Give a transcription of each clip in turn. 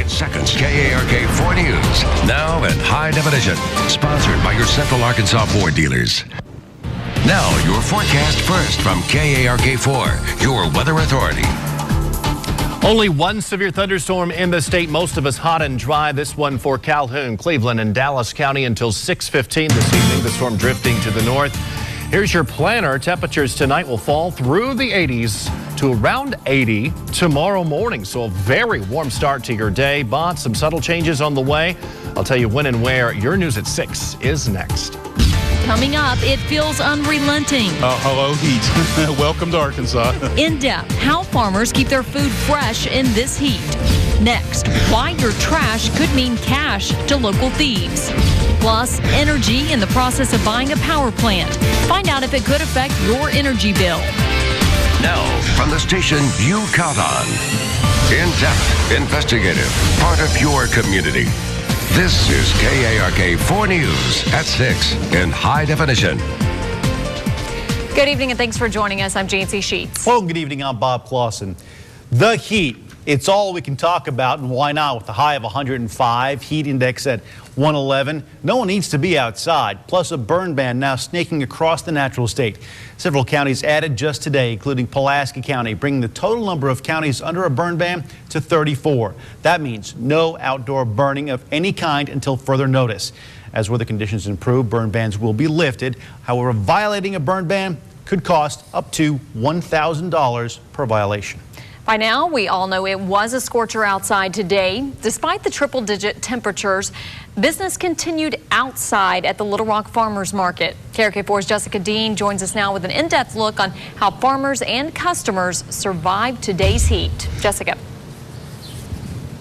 seconds. KARK 4 News, now in high definition. Sponsored by your Central Arkansas Ford dealers. Now, your forecast first from KARK 4, your weather authority. Only one severe thunderstorm in the state. Most of us hot and dry. This one for Calhoun, Cleveland, and Dallas County until 6:15 this evening. The storm drifting to the north. Here's your planner. Temperatures tonight will fall through the 80s to around 80 tomorrow morning. So a very warm start to your day, but some subtle changes on the way. I'll tell you when and where. Your news at 6 is next. Coming up, it feels unrelenting. Hello, heat. Welcome to Arkansas. In depth, how farmers keep their food fresh in this heat. Next, why your trash could mean cash to local thieves. Plus, energy in the process of buying a power plant. Find out if it could affect your energy bill. Now, from the station you count on. In-depth, investigative, part of your community. This is KARK 4 News at 6 in high definition. Good evening and thanks for joining us. I'm Jancy Sheets. Well, good evening. I'm Bob Clausen. The heat. It's all we can talk about, and why not? With the high of 105, heat index at 111. No one needs to be outside. Plus a burn ban now snaking across the natural state. Several counties added just today, including Pulaski County, bringing the total number of counties under a burn ban to 34. That means no outdoor burning of any kind until further notice. As weather conditions improve, burn bans will be lifted. However, violating a burn ban could cost up to $1,000 per violation. By now, we all know it was a scorcher outside today. Despite the triple-digit temperatures, business continued outside at the Little Rock Farmers Market. KARK 4's Jessica Dean joins us now with an in-depth look on how farmers and customers survived today's heat. Jessica.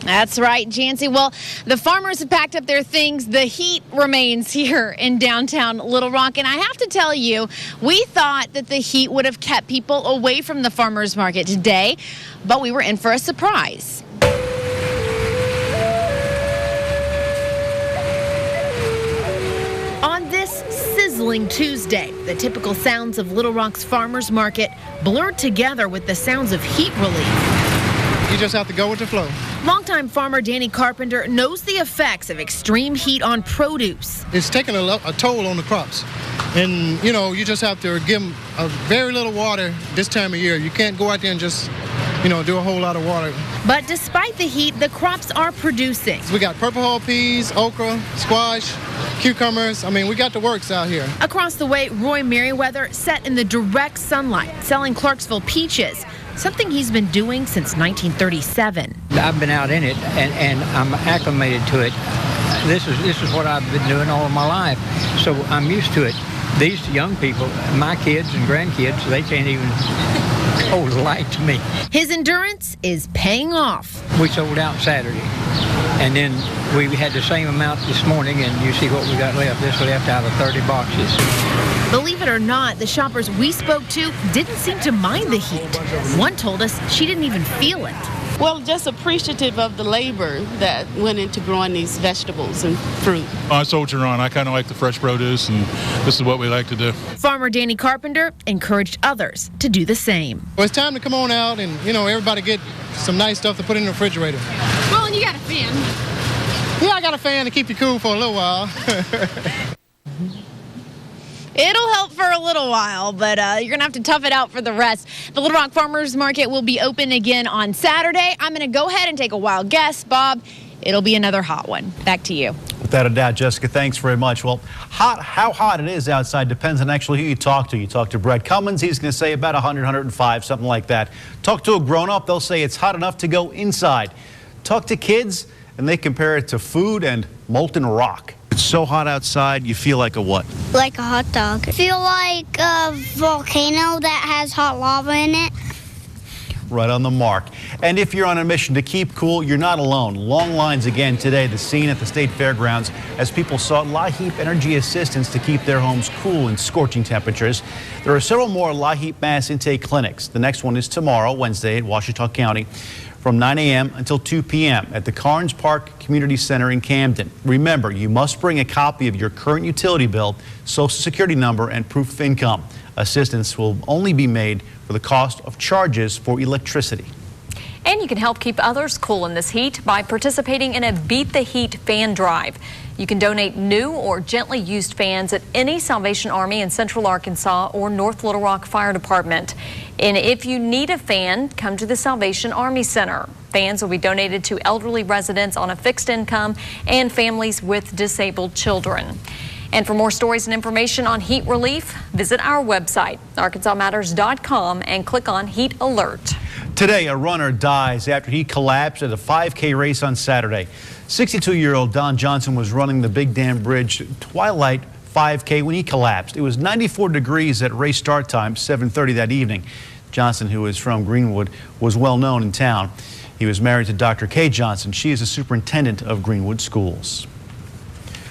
That's right, Jancy. Well, the farmers have packed up their things. The heat remains here in downtown Little Rock. And I have to tell you, we thought that the heat would have kept people away from the farmers market today, but we were in for a surprise. On this sizzling Tuesday, the typical sounds of Little Rock's farmers market blurred together with the sounds of heat relief. You just have to go with the flow. Longtime farmer Danny Carpenter knows the effects of extreme heat on produce. It's taking a toll on the crops. And, you know, you just have to give them a very little water this time of year. You can't go out there and just, do a whole lot of water. But despite the heat, the crops are producing. We got purple hull peas, okra, squash, cucumbers. I mean, we got the works out here. Across the way, Roy Merriweather sat in the direct sunlight selling Clarksville peaches, something he's been doing since 1937. I've been out in it, and I'm acclimated to it. This is what I've been doing all of my life, so I'm used to it. These young people, my kids and grandkids, they can't even hold a light to me. His endurance is paying off. We sold out Saturday, and then we had the same amount this morning, and you see what we got left. This left out of 30 boxes. Believe it or not, the shoppers we spoke to didn't seem to mind the heat. One told us she didn't even feel it. Well, just appreciative of the labor that went into growing these vegetables and fruit. I soldier on. I kind of like the fresh produce, and this is what we like to do. Farmer Danny Carpenter encouraged others to do the same. Well, it's time to come on out and, everybody get some nice stuff to put in the refrigerator. Well, and you got a fan. Yeah, I got a fan to keep you cool for a little while. It'll help for a little while, but you're going to have to tough it out for the rest. The Little Rock Farmers Market will be open again on Saturday. I'm going to go ahead and take a wild guess, Bob. It'll be another hot one. Back to you. Without a doubt, Jessica, thanks very much. Well, how hot it is outside depends on actually who you talk to. You talk to Brett Cummins, he's going to say about 100, 105, something like that. Talk to a grown-up, they'll say it's hot enough to go inside. Talk to kids, and they compare it to food and molten rock. It's so hot outside, you feel like a what? Like a hot dog. I feel like a volcano that has hot lava in it. Right on the mark. And if you're on a mission to keep cool, you're not alone. Long lines again today, the scene at the State Fairgrounds as people sought LIHEAP energy assistance to keep their homes cool in scorching temperatures. There are several more LIHEAP mass intake clinics. The next one is tomorrow, Wednesday, at Ouachita County, from 9 a.m. until 2 p.m. at the Carnes Park Community Center in Camden. Remember, you must bring a copy of your current utility bill, Social Security number, and proof of income. Assistance will only be made for the cost of charges for electricity. And you can help keep others cool in this heat by participating in a Beat the Heat fan drive. You can donate new or gently used fans at any Salvation Army in Central Arkansas or North Little Rock Fire Department. And if you need a fan, come to the Salvation Army Center. Fans will be donated to elderly residents on a fixed income and families with disabled children. And for more stories and information on heat relief, visit our website, arkansasmatters.com, and click on Heat Alert. Today, a runner dies after he collapsed at a 5K race on Saturday. 62-year-old Don Johnson was running the Big Dam Bridge Twilight 5K when he collapsed. It was 94 degrees at race start time, 7:30 that evening. Johnson, who is from Greenwood, was well known in town. He was married to Dr. Kay Johnson. She is the superintendent of Greenwood Schools.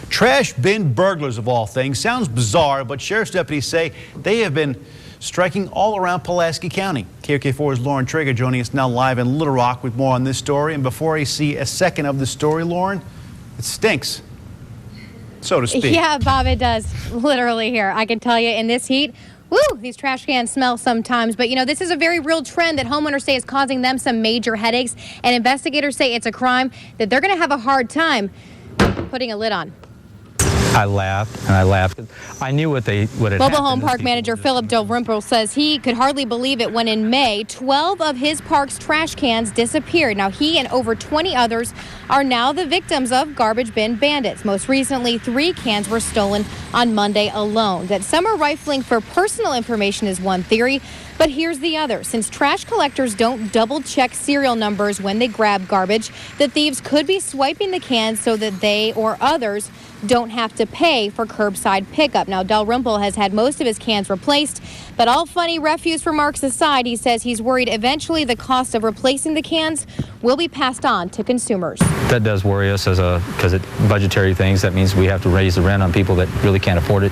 Trash bin burglars, of all things. Sounds bizarre, but sheriff's deputies say they have been striking all around Pulaski County. KRK4's Lauren Traeger joining us now live in Little Rock with more on this story. And before I see a second of the story, Lauren, it stinks, so to speak. Yeah, Bob, it does. Literally here. I can tell you in this heat, woo, these trash cans smell sometimes. But, you know, this is a very real trend that homeowners say is causing them some major headaches. And investigators say it's a crime that they're going to have a hard time putting a lid on. I laughed and I laughed. I knew what had happened. Mobile Home Park Manager Philip Dalrymple says he could hardly believe it when in May, 12 of his park's trash cans disappeared. Now, he and over 20 others are now the victims of garbage bin bandits. Most recently, 3 cans were stolen on Monday alone. That some are rifling for personal information is one theory, but here's the other. Since trash collectors don't double-check serial numbers when they grab garbage, the thieves could be swiping the cans so that they or others don't have to pay for curbside pickup. Now, Dalrymple has had most of his cans replaced, but all funny refuse remarks aside, he says he's worried eventually the cost of replacing the cans will be passed on to consumers. That does worry us because it budgetary things. That means we have to raise the rent on people that really can't afford it.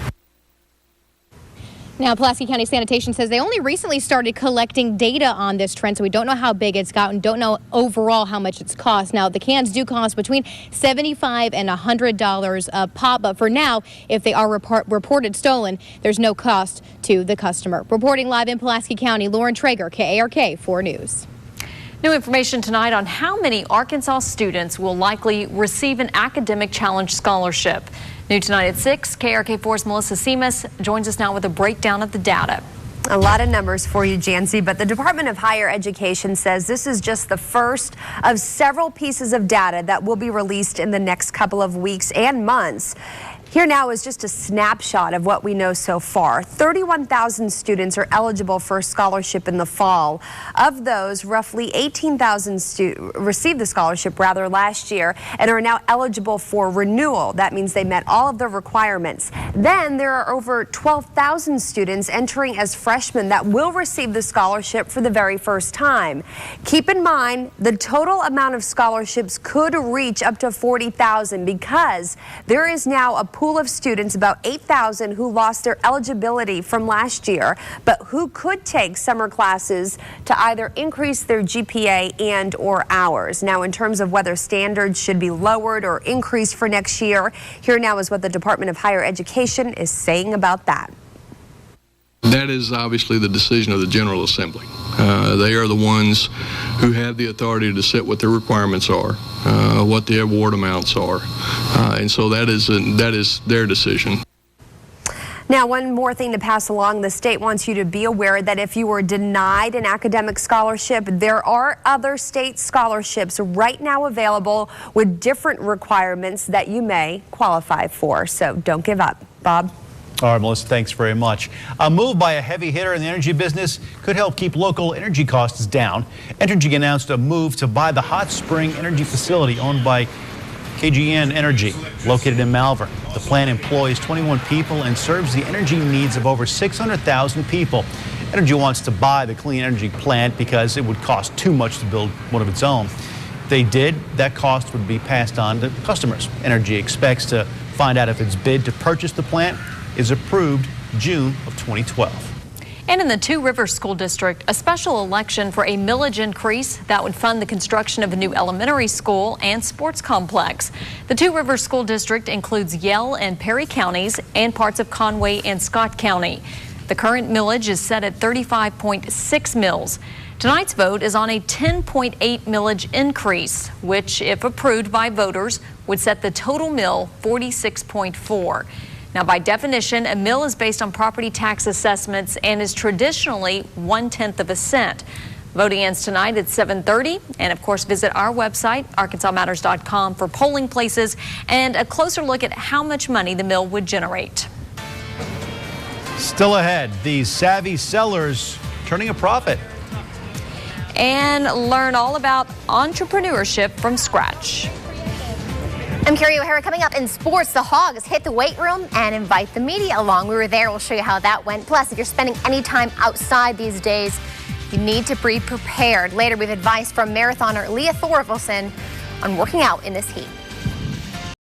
Now, Pulaski County Sanitation says they only recently started collecting data on this trend, so we don't know how big it's gotten, don't know overall how much it's cost. Now, the cans do cost between $75 and $100 a pop, but for now, if they are reported stolen, there's no cost to the customer. Reporting live in Pulaski County, Lauren Traeger, KARK 4 News. New information tonight on how many Arkansas students will likely receive an academic challenge scholarship. New tonight at 6, KRK4's Melissa Seamus joins us now with a breakdown of the data. A lot of numbers for you, Jancy, but the Department of Higher Education says this is just the first of several pieces of data that will be released in the next couple of weeks and months. Here now is just a snapshot of what we know so far. 31,000 students are eligible for a scholarship in the fall. Of those, roughly 18,000 received the scholarship last year and are now eligible for renewal. That means they met all of the requirements. Then there are over 12,000 students entering as freshmen that will receive the scholarship for the very first time. Keep in mind, the total amount of scholarships could reach up to 40,000 because there is now a pool of students, about 8,000, who lost their eligibility from last year, but who could take summer classes to either increase their GPA and or hours. Now, in terms of whether standards should be lowered or increased for next year, here now is what the Department of Higher Education is saying about that. That is obviously the decision of the General Assembly. They are the ones who have the authority to set what their requirements are, what the award amounts are, and so that is their decision. Now, one more thing to pass along. The state wants you to be aware that if you were denied an academic scholarship, there are other state scholarships right now available with different requirements that you may qualify for. So don't give up. Bob? All right, Melissa, thanks very much. A move by a heavy hitter in the energy business could help keep local energy costs down. Entergy announced a move to buy the Hot Spring Energy facility owned by KGN Energy, located in Malvern. The plant employs 21 people and serves the energy needs of over 600,000 people. Entergy wants to buy the clean energy plant because it would cost too much to build one of its own. If they did, that cost would be passed on to customers. Entergy expects to find out if its bid to purchase the plant is approved June of 2012. And in the Two Rivers School District, a special election for a millage increase that would fund the construction of a new elementary school and sports complex. The Two Rivers School District includes Yell and Perry counties and parts of Conway and Scott County. The current millage is set at 35.6 mils. Tonight's vote is on a 10.8 millage increase, which, if approved by voters, would set the total mill 46.4. Now, by definition, a mill is based on property tax assessments and is traditionally 1/10 of a cent. Voting ends tonight at 7:30. And, of course, visit our website, arkansasmatters.com, for polling places and a closer look at how much money the mill would generate. Still ahead, these savvy sellers turning a profit. And learn all about entrepreneurship from scratch. I'm Carrie O'Hara. Coming up in sports, the Hogs hit the weight room and invite the media along. We were there. We'll show you how that went. Plus, if you're spending any time outside these days, you need to be prepared. Later, we have advice from marathoner Leah Thorvilson on working out in this heat.